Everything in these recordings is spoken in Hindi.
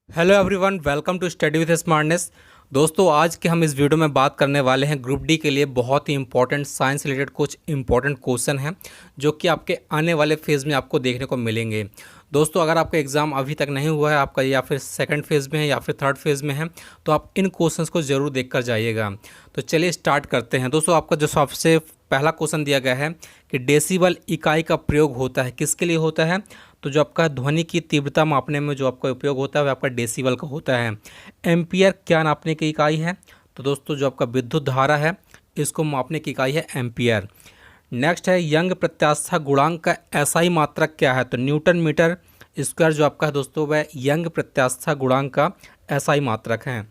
Hello everyone, welcome to study with smartness. दोस्तों, आज के हम इस वीडियो में बात करने वाले हैं ग्रुप डी के लिए बहुत ही इंपॉर्टेंट साइंस रिलेटेड कुछ इंपॉर्टेंट क्वेश्चन हैं जो कि आपके आने वाले फेज़ में आपको देखने को मिलेंगे। दोस्तों, अगर आपका एग्ज़ाम अभी तक नहीं हुआ है, आपका या फिर सेकंड फेज़ में है या फिर थर्ड फेज़ में है, तो आप इन क्वेश्चंस को ज़रूर देख कर जाइएगा। तो चलिए स्टार्ट करते हैं। दोस्तों, आपका जो सबसे पहला क्वेश्चन दिया गया है कि डेसिबल इकाई का प्रयोग होता है, किसके लिए होता है? तो जो आपका ध्वनि की तीव्रता मापने में जो आपका उपयोग होता है वह आपका डेसिबल का होता है। एम्पियर क्या नापने की इकाई है? तो दोस्तों, जो आपका विद्युत धारा है इसको मापने की इकाई है एम्पियर। नेक्स्ट है यंग प्रत्यास्था गुणांक का एसआई मात्रक क्या है? तो न्यूटन मीटर स्क्वायर जो आपका है दोस्तों वह यंग प्रत्यास्था गुणांक का एसआई मात्रक है।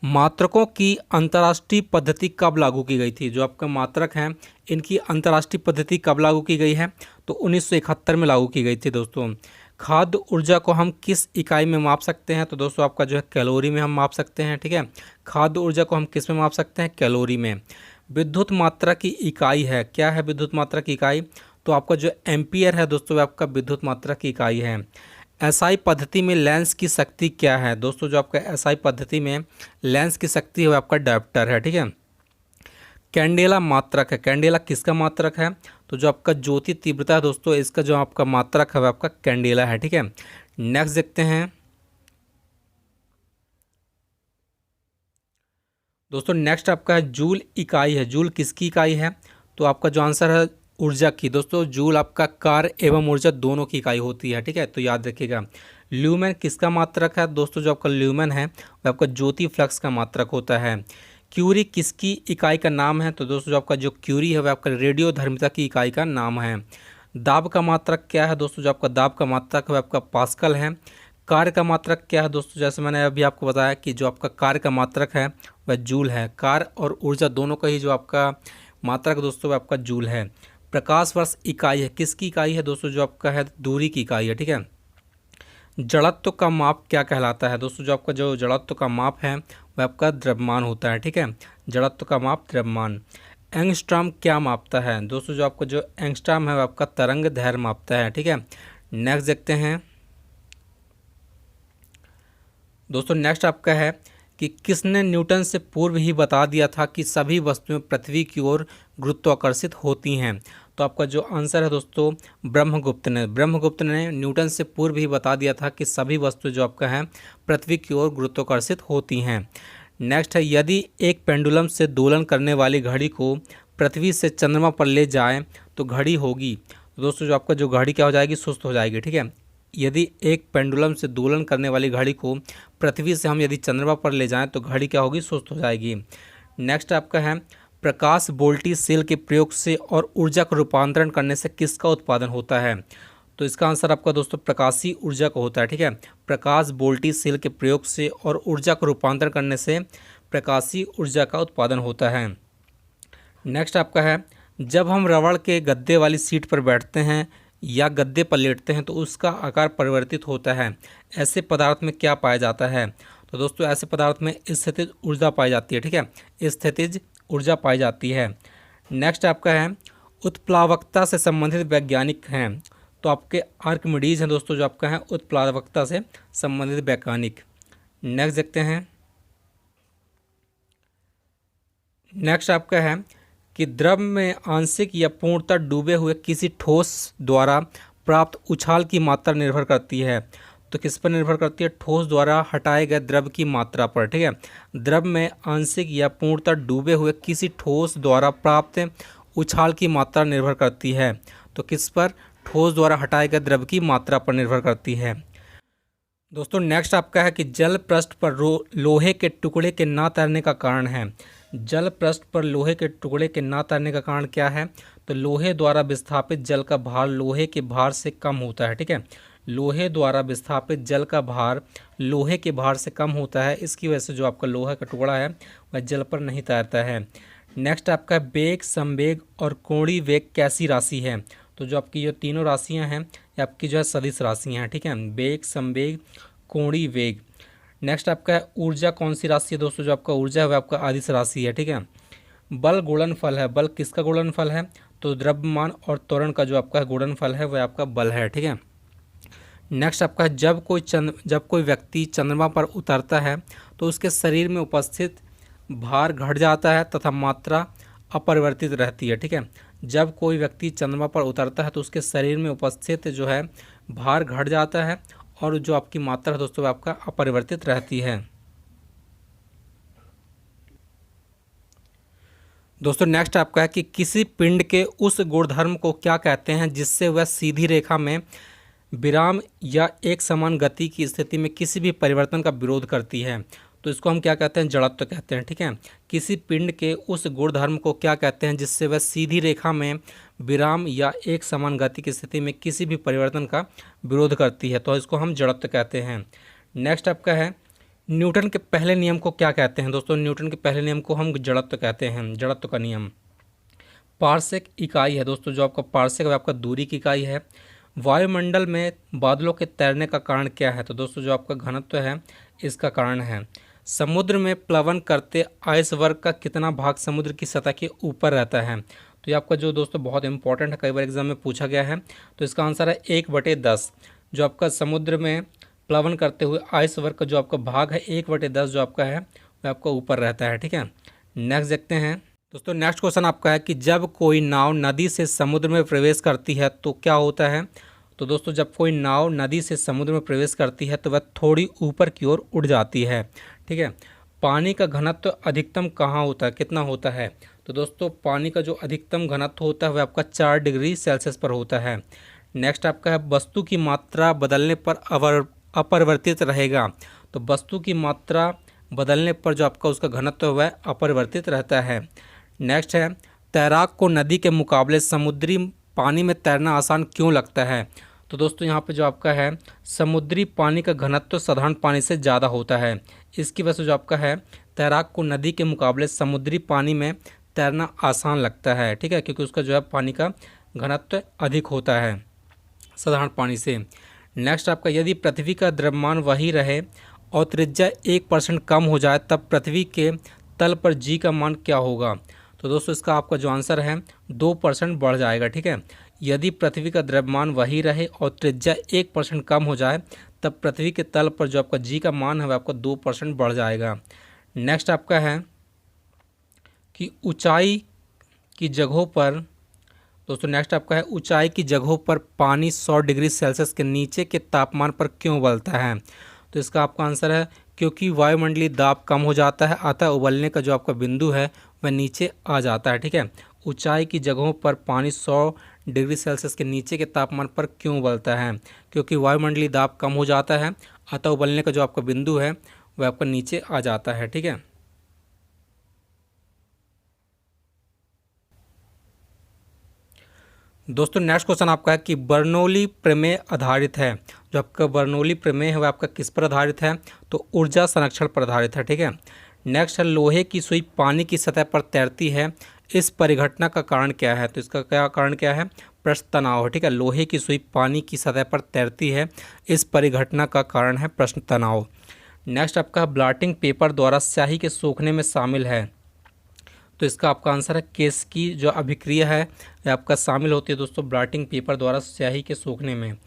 मात्रकों की अंतर्राष्ट्रीय पद्धति कब लागू की गई थी? जो आपका मात्रक हैं इनकी अंतर्राष्ट्रीय पद्धति कब लागू की गई है? तो 1971 में लागू की गई थी। दोस्तों, खाद्य ऊर्जा को हम किस इकाई में माप सकते हैं? तो दोस्तों, आपका जो है कैलोरी में हम माप सकते हैं। ठीक है, खाद्य ऊर्जा को हम किस में माप सकते हैं? कैलोरी में। विद्युत मात्रा की इकाई है, क्या है विद्युत मात्रा की इकाई? तो आपका जो एम्पियर है दोस्तों वह आपका विद्युत मात्रा की इकाई है। एसआई पद्धति में लेंस की शक्ति क्या है? दोस्तों, जो आपका एसआई पद्धति में लेंस की शक्ति है वो आपका डायोप्टर है। ठीक है, कैंडेला मात्रक है, कैंडेला किसका मात्रक है? तो जो आपका ज्योति तीव्रता है दोस्तों इसका जो आपका मात्रक है वो आपका कैंडेला है। ठीक है, नेक्स्ट देखते हैं। दोस्तों, नेक्स्ट आपका है जूल इकाई है। जूल किसकी इकाई है? तो आपका जो आंसर है ऊर्जा की। दोस्तों, जूल आपका कार्य एवं ऊर्जा दोनों की इकाई होती है। ठीक है, तो याद रखिएगा। ल्यूमेन किसका मात्रक है? दोस्तों, जो आपका ल्यूमेन है वह आपका ज्योति फ्लक्स का मात्रक होता है। क्यूरी किसकी इकाई का नाम है? तो दोस्तों, जो आपका जो क्यूरी है वह आपका रेडियो धर्मिता की इकाई का नाम है। दाब का मात्रक क्या है? दोस्तों, जो आपका दाब का मात्रक है वह आपका पास्कल है। कार्य का मात्रक क्या है? दोस्तों, जैसे मैंने अभी आपको बताया कि जो आपका कार्य का मात्रक है वह जूल है। कार्य और ऊर्जा दोनों का ही जो आपका मात्रक दोस्तों वह आपका जूल है। प्रकाश वर्ष इकाई है, किसकी इकाई है? दोस्तों, जो आपका है दूरी की इकाई है। ठीक है, जड़त्व का माप क्या कहलाता है? दोस्तों, जो आपका जो जड़त्व का माप है वह आपका द्रव्यमान होता है। ठीक है, जड़त्व का माप द्रव्यमान। एंगस्ट्रॉम क्या मापता है? दोस्तों, जो आपका जो एंगस्ट्रॉम है वह आपका तरंग दैर्घ्य मापता है। ठीक है, नेक्स्ट देखते हैं। दोस्तों, नेक्स्ट आपका है कि किसने न्यूटन से पूर्व ही बता दिया था कि सभी वस्तुएं पृथ्वी की ओर गुरुत्वाकर्षित होती हैं? तो आपका जो आंसर है दोस्तों ब्रह्मगुप्त ने न्यूटन से पूर्व ही बता दिया था कि सभी वस्तुएं जो आपका है पृथ्वी की ओर गुरुत्वाकर्षित होती हैं। नेक्स्ट है यदि एक पेंडुलम से दोलन करने वाली घड़ी को पृथ्वी से चंद्रमा पर ले जाए तो घड़ी होगी। तो दोस्तों, जो आपका जो घड़ी क्या हो जाएगी? सुस्त हो जाएगी। ठीक है, यदि एक पेंडुलम से दोलन करने वाली घड़ी को पृथ्वी से हम यदि चंद्रमा पर ले जाएं तो घड़ी क्या होगी? सुस्त हो जाएगी। नेक्स्ट आपका है प्रकाश वोल्टी सेल के प्रयोग से और ऊर्जा का रूपांतरण करने से किसका उत्पादन होता है? तो इसका आंसर आपका दोस्तों प्रकाशीय ऊर्जा का होता है। ठीक है, प्रकाश वोल्टी सेल के प्रयोग से और ऊर्जा का रूपांतरण करने से प्रकाशीय ऊर्जा का उत्पादन होता है। नेक्स्ट आपका है जब हम रबड़ के गद्दे वाली सीट पर बैठते हैं या गद्दे पर लेटते हैं तो उसका आकार परिवर्तित होता है, ऐसे पदार्थ में क्या पाया जाता है? तो दोस्तों, ऐसे पदार्थ में स्थितिज ऊर्जा पाई जाती है। ठीक है, स्थितिज ऊर्जा पाई जाती है। नेक्स्ट आपका है उत्प्लावकता से संबंधित वैज्ञानिक हैं। तो आपके आर्किमिडीज हैं दोस्तों, जो आपका है उत्प्लावकता से संबंधित वैज्ञानिक। नेक्स्ट देखते हैं। नेक्स्ट आपका है कि द्रव में आंशिक या पूर्णतः डूबे हुए किसी ठोस द्वारा प्राप्त उछाल की मात्रा निर्भर करती है। तो किस पर निर्भर करती है? ठोस द्वारा हटाए गए द्रव की मात्रा पर। ठीक है, द्रव में आंशिक या पूर्णतः डूबे हुए किसी ठोस द्वारा प्राप्त उछाल की मात्रा निर्भर करती है। तो किस पर? ठोस द्वारा हटाए गए द्रव की मात्रा पर निर्भर करती है। दोस्तों, नेक्स्ट आपका है कि जल पृष्ठ पर लोहे के टुकड़े के ना तैरने का कारण है। जल पृष्ठ पर लोहे के टुकड़े के ना तैरने का कारण क्या है? तो लोहे द्वारा विस्थापित जल का भार लोहे के भार से कम होता है। ठीक है, लोहे द्वारा विस्थापित जल का भार लोहे के भार से कम होता है, इसकी वजह से जो आपका लोहा का टुकड़ा है वह जल पर नहीं तैरता है। नेक्स्ट आपका वेग, संवेग और कोणीय वेग कैसी राशि है? तो जो आपकी जो तीनों राशियां हैं ये आपकी जो है सदिश राशियां हैं। ठीक है, वेग, संवेग, कोणीय वेग। नेक्स्ट आपका है ऊर्जा कौन सी राशि है? दोस्तों, जो आपका ऊर्जा है वह आपका अदिश राशि है। ठीक है, बल गुणनफल है। बल किसका गुणनफल है? तो द्रव्यमान और त्वरण का जो आपका गुणनफल है वह आपका बल है। ठीक है, नेक्स्ट आपका है जब कोई व्यक्ति चंद्रमा पर उतरता है तो उसके शरीर में उपस्थित भार घट जाता है तथा मात्रा अपरिवर्तित रहती है। ठीक है, जब कोई व्यक्ति चंद्रमा पर उतरता है तो उसके शरीर में उपस्थित जो है भार घट जाता है और जो आपकी मात्रा है दोस्तों आपका अपरिवर्तित रहती है। दोस्तों नेक्स्ट आपका है कि किसी पिंड के उस गुणधर्म को क्या कहते हैं जिससे वह सीधी रेखा में विराम या एक समान गति की स्थिति में किसी भी परिवर्तन का विरोध करती है। तो इसको हम क्या कहते हैं, जड़त्व कहते हैं। ठीक है, किसी पिंड के उस गुणधर्म को क्या कहते हैं जिससे वह सीधी रेखा में विराम या एक समान गति की स्थिति में किसी भी परिवर्तन का विरोध करती है, तो इसको हम जड़त्व कहते हैं। नेक्स्ट आपका है न्यूटन के पहले नियम को क्या कहते हैं। दोस्तों न्यूटन के पहले नियम को हम जड़त्व कहते हैं। जड़त्व का नियम पार्सेक इकाई है दोस्तों, जो आपका पार्सेक है आपका दूरी की इकाई है। वायुमंडल में बादलों के तैरने का कारण क्या है, तो दोस्तों जो आपका घनत्व है इसका कारण है। समुद्र में प्लवन करते आइसबर्ग का कितना भाग समुद्र की सतह के ऊपर रहता है, तो ये आपका जो दोस्तों बहुत इंपॉर्टेंट है, कई बार एग्जाम में पूछा गया है। तो इसका आंसर है 1/10। जो आपका समुद्र में प्लवन करते हुए आइसबर्ग का जो आपका भाग है 1/10 जो आपका है वह आपका ऊपर रहता है। ठीक है, नेक्स्ट देखते हैं दोस्तों। नेक्स्ट क्वेश्चन आपका है कि जब कोई नाव नदी से समुद्र में प्रवेश करती है तो क्या होता है। तो दोस्तों जब कोई नाव नदी से समुद्र में प्रवेश करती है तो वह थोड़ी ऊपर की ओर उड़ जाती है। ठीक है, पानी का घनत्व अधिकतम कहाँ होता है, कितना होता है, तो दोस्तों पानी का जो अधिकतम घनत्व होता है वह आपका 4 डिग्री सेल्सियस पर होता है। नेक्स्ट आपका है वस्तु की मात्रा बदलने पर अपरिवर्तित रहेगा, तो वस्तु की मात्रा बदलने पर जो आपका उसका घनत्व वह अपरिवर्तित रहता है। नेक्स्ट है तैराक को नदी के मुकाबले समुद्री पानी में तैरना आसान क्यों लगता है। तो दोस्तों यहाँ पे जो आपका है समुद्री पानी का घनत्व साधारण पानी से ज़्यादा होता है। इसकी वजह से जो आपका है तैराक को नदी के मुकाबले समुद्री पानी में तैरना आसान लगता है। ठीक है, क्योंकि उसका जो है पानी का घनत्व अधिक होता है साधारण पानी से। नेक्स्ट आपका यदि पृथ्वी का द्रव्यमान वही रहे और त्रिज्या 1% कम हो जाए तब पृथ्वी के तल पर जी का मान क्या होगा। तो दोस्तों इसका आपका जो आंसर है 2% बढ़ जाएगा। ठीक है, यदि पृथ्वी का द्रव्यमान वही रहे और त्रिज्या 1% कम हो जाए तब पृथ्वी के तल पर जो आपका जी का मान है वह आपका 2% बढ़ जाएगा। नेक्स्ट आपका है कि ऊंचाई की जगहों पर दोस्तों नेक्स्ट आपका है ऊंचाई की जगहों पर पानी 100 डिग्री सेल्सियस के नीचे के तापमान पर क्यों उबलता है। तो इसका आपका आंसर है क्योंकि वायुमंडलीय दाब कम हो जाता है, अतः उबलने का जो आपका बिंदु है वह नीचे आ जाता है। ठीक है, ऊंचाई की जगहों पर पानी 100 डिग्री सेल्सियस के नीचे के तापमान पर क्यों उबलता है, क्योंकि वायुमंडलीय दाब कम हो जाता है, अतः उबलने का जो आपका बिंदु है वह आपका नीचे आ जाता है। ठीक है, दोस्तों नेक्स्ट क्वेश्चन आपका है कि बर्नौली प्रमेय आधारित है। जो आपका बर्नौली प्रमेय है वह आपका किस पर आधारित है, तो ऊर्जा संरक्षण पर आधारित है। ठीक है, नेक्स्ट है लोहे की सुई पानी की सतह पर तैरती है, इस परिघटना का कारण क्या है। तो इसका क्या कारण क्या है, प्रश्न तनाव है। ठीक है, लोहे की सुई पानी की सतह पर तैरती है, इस परिघटना का कारण है प्रश्न तनाव। नेक्स्ट आपका ब्लॉटिंग पेपर द्वारा स्याही के सूखने में शामिल है। तो इसका आपका आंसर है केस की जो अभिक्रिया है यह आपका शामिल होती है दोस्तों ब्लॉटिंग पेपर द्वारा स्याही के सूखने में।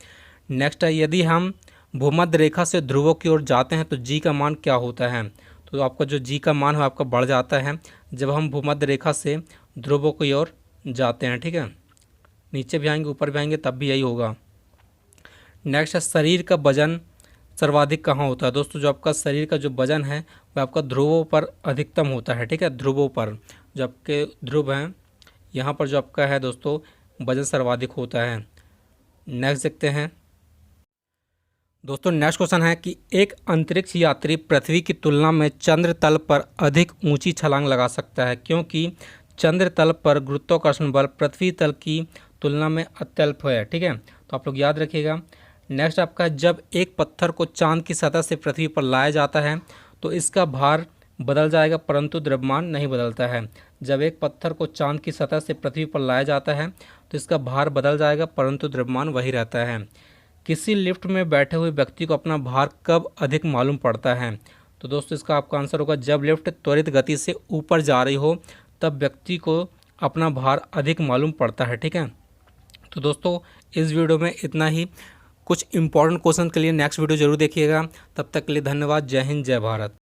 नेक्स्ट है यदि हम भूमध्य रेखा से ध्रुवों की ओर जाते हैं तो जी का मान क्या होता है। तो आपका जो जी का मान है आपका बढ़ जाता है जब हम भूमध्य रेखा से ध्रुवों की ओर जाते हैं। ठीक है, नीचे भी आएंगे ऊपर भी आएंगे तब भी यही होगा। नेक्स्ट है शरीर का वजन सर्वाधिक कहाँ होता है। दोस्तों जो आपका शरीर का जो वजन है वह आपका ध्रुवों पर अधिकतम होता है। ठीक है, ध्रुवों पर जो आपके ध्रुव हैं यहाँ पर जो आपका है दोस्तों वजन सर्वाधिक होता है। नेक्स्ट देखते हैं दोस्तों। नेक्स्ट क्वेश्चन है कि एक अंतरिक्ष यात्री पृथ्वी की तुलना में चंद्र तल पर अधिक ऊंची छलांग लगा सकता है क्योंकि चंद्र तल पर गुरुत्वाकर्षण बल पृथ्वी तल की तुलना में अत्यल्प है। ठीक है, तो आप लोग याद रखिएगा। नेक्स्ट आपका जब एक पत्थर को चांद की सतह से पृथ्वी पर लाया जाता है तो इसका भार बदल जाएगा परंतु द्रव्यमान नहीं बदलता है। जब एक पत्थर को चांद की सतह से पृथ्वी पर लाया जाता है तो इसका भार बदल जाएगा परंतु द्रव्यमान वही रहता है। किसी लिफ्ट में बैठे हुए व्यक्ति को अपना भार कब अधिक मालूम पड़ता है। तो दोस्तों इसका आपका आंसर होगा जब लिफ्ट त्वरित गति से ऊपर जा रही हो तब व्यक्ति को अपना भार अधिक मालूम पड़ता है। ठीक है, तो दोस्तों इस वीडियो में इतना ही। कुछ इंपॉर्टेंट क्वेश्चन के लिए नेक्स्ट वीडियो जरूर देखिएगा। तब तक के लिए धन्यवाद। जय हिंद, जय भारत।